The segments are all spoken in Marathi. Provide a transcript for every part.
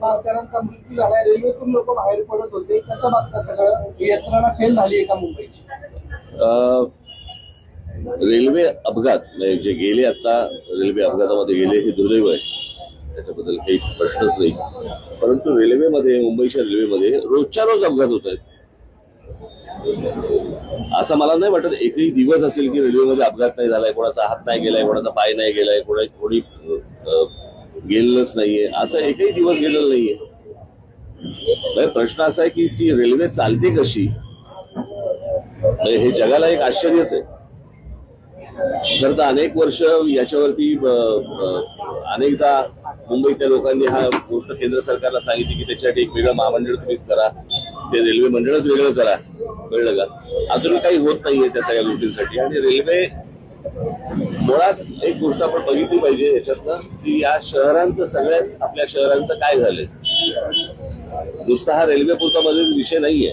वारकऱ्यांचा मृत्यू झाला, रेल्वेतून लोक बाहेर पडत होते, कसं बघता सगळं? यंत्रणा फेल झाली का मुंबईची? रेल्वे अपघात म्हणजे जे गेले आता रेल्वे अपघातामध्ये गेले हे दुर्दैव आहे, त्याच्याबद्दल काही प्रश्नच नाही. परंतु रेल्वेमध्ये, मुंबईच्या रेल्वेमध्ये रोजच्या रोज अपघात होत आहेत. असं मला नाही वाटत एकही दिवस असेल की रेल्वेमध्ये अपघात नाही झालाय, कोणाचा हात नाही गेलाय, कोणाचा पाय नाही गेलाय, कोणी गेलेलंच नाहीये, असं एकही दिवस गेलेला नाहीये. प्रश्न असा आहे की ती रेल्वे चालते कशी, हे जगाला एक आश्चर्यच आहे. खरं तर अनेक वर्ष याच्यावरती अनेकदा मुंबईतल्या लोकांनी हा गोष्ट केंद्र सरकारला सांगितली की त्याच्यासाठी एक वेगळं महामंडळ तुम्ही करा, ते रेल्वे मंडळच वेगळं करा, कळलं का? अजूनही काही होत नाहीये त्या सगळ्या गोष्टींसाठी. आणि रेल्वे मुळात एक गोष्ट आपण बघितली पाहिजे याच्यातनं की या शहरांचं, सगळ्याच आपल्या शहरांचं काय झालंय. नुसता हा रेल्वे पुरता मध्ये विषय नाहीये.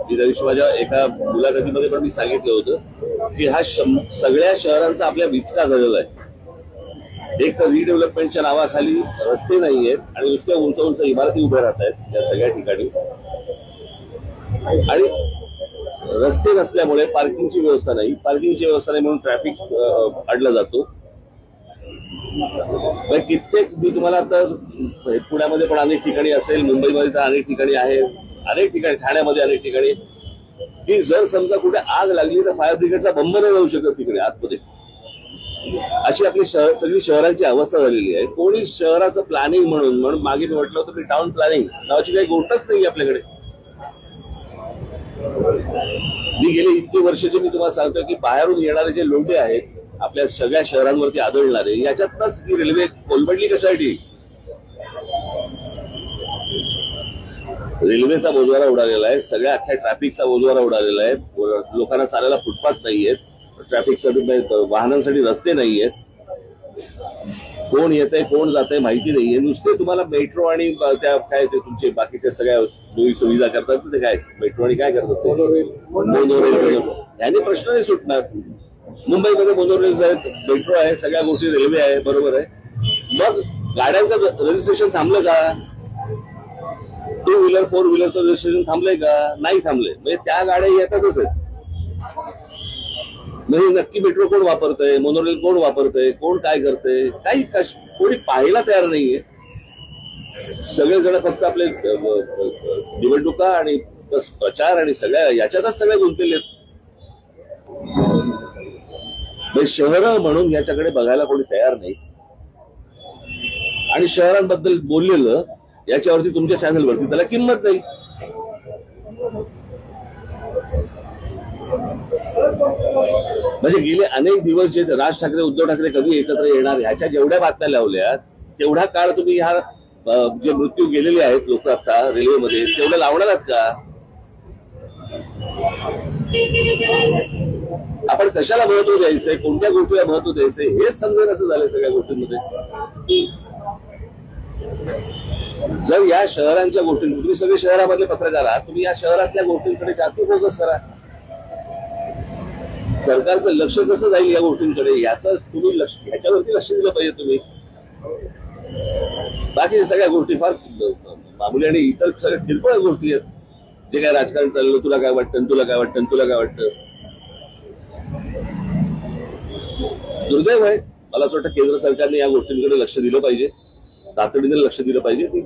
मी त्या दिवशी माझ्या एका मुलाखतीमध्ये पण मी सांगितलं होतं की हा सगळ्या शहरांचा आपल्या विचका झालेला आहे. एक तर रिडेव्हलपमेंटच्या नावाखाली रस्ते नाहीयेत आणि नुसत्या उंच उंच इमारती उभ्या राहत आहेत या सगळ्या ठिकाणी. आणि रस्ते नसल्यामुळे पार्किंगची व्यवस्था नाही, पार्किंगची व्यवस्था नाही म्हणून ट्रॅफिक अडला जातो. कित्येक, मी तुम्हाला तर पुण्यामध्ये पण अनेक ठिकाणी असेल, मुंबईमध्ये तर अनेक ठिकाणी आहे, अनेक ठिकाणी, ठाण्यामध्ये अनेक ठिकाणी, की जर समजा कुठे आग लागली तर फायर ब्रिगेडचा बंब नाही जाऊ शकत तिकडे आतमध्ये. अशी आपली सगळी शहरांची अवस्था झालेली आहे. कोणी शहराचं प्लॅनिंग म्हणून मागे मी म्हटलं होतं की टाउन प्लॅनिंग नावाची काही गोष्टच नाही आपल्याकडे. मी गेले इतकी वर्षाचे मी तुम्हाला सांगतो की बाहेरून येणारे जे लोंढे आहेत आपल्या सगळ्या शहरांवरती आदळणारे, याच्यातच ही रेल्वे कोलमडली कशासाठी? रेल्वेचा बोजवारा उडालेला आहे, सगळ्या अख्ख्या ट्रॅफिकचा बोजवारा उडालेला आहे. लोकांना चालायला फुटपाथ नाहीयेत, ट्रॅफिकसाठी वाहनांसाठी रस्ते नाहीयेत, कोण येतंय कोण जातंय माहिती नाहीये. नुसते तुम्हाला मेट्रो आणि त्या काय ते तुमचे बाकीच्या सगळ्या सोयी सुविधा करतात ते काय मेट्रो आणि काय करतात ते मोनोरेल, याने प्रश्न नाही सुटणार. मुंबईमध्ये मोनोरेल्स आहेत, मेट्रो आहे, सगळ्या गोष्टी रेल्वे आहे, बरोबर आहे. मग गाड्यांचं रजिस्ट्रेशन थांबलं का? टू व्हीलर, फोर व्हीलरचं रजिस्ट्रेशन थांबलंय का? नाही थांबलंय. म्हणजे त्या गाड्या येतातच आहेत. म्हणजे नक्की मेट्रो कोण वापरतंय, मोनोरेल कोण वापरतंय, कोण काय करतंय, काही कोणी पाहायला तयार नाहीये. सगळेजण फक्त आपले निवडणुका आणि प्रचार आणि सगळ्या याच्यातच सगळे गुंतलेले आहेत. शहरं म्हणून याच्याकडे बघायला कोणी तयार नाही. आणि शहरांबद्दल बोललेलं याच्यावरती तुमच्या चॅनलवरती त्याला किंमत नाही. म्हणजे गेले अनेक दिवस जे राज ठाकरे, उद्धव ठाकरे कधी एकत्र येणार ह्याच्या जेवढ्या बातम्या लावल्या तेवढा काळ तुम्ही ह्या जे मृत्यू गेलेले आहेत लोक आता रेल्वेमध्ये तेवढं लावणार आहात का? आपण कशाला महत्व द्यायचंय, कोणत्या गोष्टीला महत्व द्यायचंय हेच समजेल असं झालंय सगळ्या गोष्टींमध्ये. जर या शहरांच्या गोष्टी, तुम्ही सगळे शहरामधले पत्रकार आहात, तुम्ही या शहरातल्या गोष्टींकडे जास्त फोकस करा. सरकारचं लक्ष कसं जाईल या गोष्टींकडे याचं तुम्ही ह्याच्यावरती लक्ष दिलं पाहिजे तुम्ही. बाकी सगळ्या गोष्टी फार मामूली आणि इतर सगळ्या किरकोळ गोष्टी आहेत. जे काय राजकारण चाललं, तुला काय वाटतं, तुला काय वाटतं, तुला काय वाटतं. दुर्दैव आहे. मला असं वाटतं केंद्र सरकारने या गोष्टींकडे लक्ष दिलं पाहिजे, तातडीने लक्ष दिलं पाहिजे. की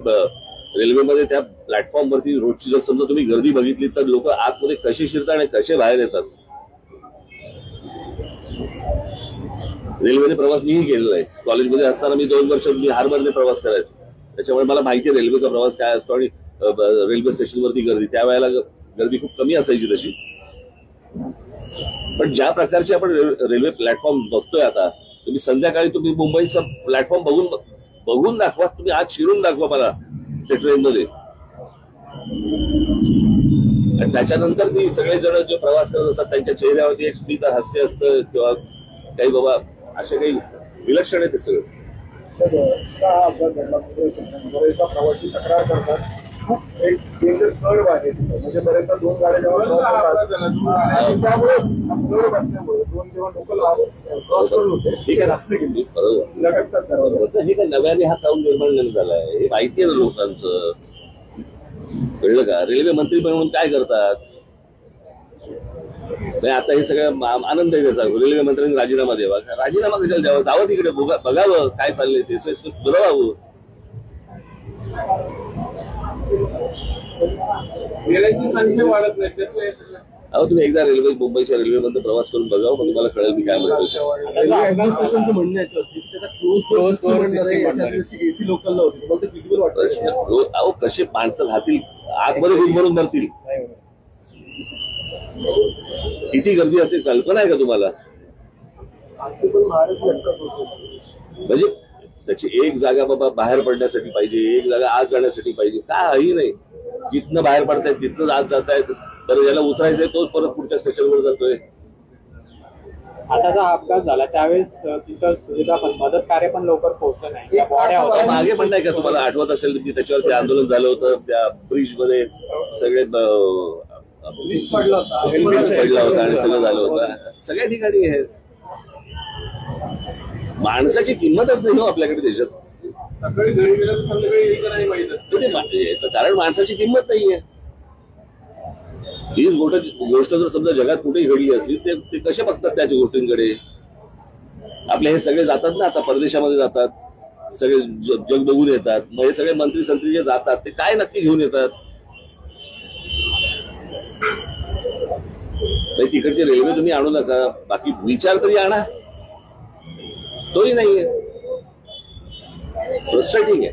रेल्वेमध्ये त्या प्लॅटफॉर्मवरती रोजची जर समजा तुम्ही गर्दी बघितली तर लोक आतमध्ये कशी शिरतात आणि कसे बाहेर येतात. रेल्वेने प्रवास मीही केलेला आहे. कॉलेजमध्ये असताना मी 2 वर्ष बिहारमधले प्रवास करायचो, त्याच्यामुळे मला माहिती आहे रेल्वेचा प्रवास काय असतो. आणि रेल्वे स्टेशनवरती गर्दी, त्यावेळेला गर्दी खूप कमी असायची तशी. पण ज्या प्रकारचे आपण रेल्वे प्लॅटफॉर्म बघतोय आता, तुम्ही संध्याकाळी तुम्ही मुंबईचा प्लॅटफॉर्म बघून दाखवा, तुम्ही आज शिरून दाखवा मला त्या ट्रेनमध्ये. आणि त्याच्यानंतर ती सगळेजण जे प्रवास करत असतात त्यांच्या चेहऱ्यावरती एक स्मित हास्य असतं किंवा काही बाबा असे काही विलक्षण आहे ते सगळं. बरेचदा प्रवासी तक्रार करतात खूप एक डेंजर कर्व आहे तिथं. म्हणजे बरेचदा दोन गाड्या जेव्हा क्रॉस होतात आणि त्यामुळे कर्व असल्यामुळे दोन जेव्हा लोकल क्रॉस करून होते ठीक आहे. रस्ते गेली बरोबर. लटकतात त्यावर. बरोबर. हे काय नव्याने हा काऊन निर्माण नाही झालाय, हे माहिती आहे ना लोकांचं. कळलं का? रेल्वे मंत्री म्हणून काय करतात? नाही, आता हे सगळं आनंद आहे त्याचा. रेल्वे मंत्र्यांनी राजीनामा द्यावा. राजीनामा कशाला द्यावा? जावं तिकडे बघावं काय चाललंय ते, सुधारावं. रेल्वेची संख्या वाढत नाही त्यातलं हे सगळं. अहो, तुम्ही एकदा मुंबईच्या रेल्वेमध्ये प्रवास करून बघावं, मग तुम्हाला कळेल मी काय म्हणतो. रेल्वे ऍडमिनिस्ट्रेशनचं म्हणणं याच्यावरती त्याचा क्लोज एसी लोकलला होती, मग ते फिजिबल वाटतं. अहो, कसे माणसं राहतील आतमध्ये दूध भरून भरतील. किती गर्दी असेल कल्पना आहे का तुम्हाला? पण महाराष्ट्र लटकत होते. म्हणजे त्याची एक जागा बाबा बाहेर पडण्यासाठी पाहिजे, एक जागा आत जाण्यासाठी पाहिजे. काही नाही, जिथनं बाहेर पडतायत तिथनं आत जातायत. तर ज्याला उतरायचंय तोच परत पुढच्या स्टेशनवर जातोय. आता जो अपघात झाला त्यावेळेस तिथं सुविधा पण मदत कार्य पण लवकर पोहोचलं नाही. त्या बॉड्या होत्या. मागे पण नाही का तुम्हाला आठवत असेल की त्याच्यावरती आंदोलन झालं होतं, त्या ब्रिज मध्ये सगळे पडला होता. पडला होता आणि सगळं झालं होतं. सगळ्या ठिकाणी हे माणसाची किंमतच नाही हो आपल्याकडे देशात. सकाळी घरी गेलं तर संध्याकाळी येईल का नाही माहित असतं. याचं कारण माणसाची किंमत नाहीये. हीच गोष्ट जर समजा जगात कुठेही घडली असली ते कसे बघतात त्याच्या गोष्टींकडे. आपले हे सगळे जातात ना आता परदेशामध्ये जातात, सगळे जग बघून येतात. मग हे सगळे मंत्री संत्री जे जातात ते काय नक्की घेऊन येतात? तिकडची रेल्वे तुम्ही आणू नका, बाकी विचार तरी आणा, तोही नाहीये. फ्रस्ट्रेटिंग आहे.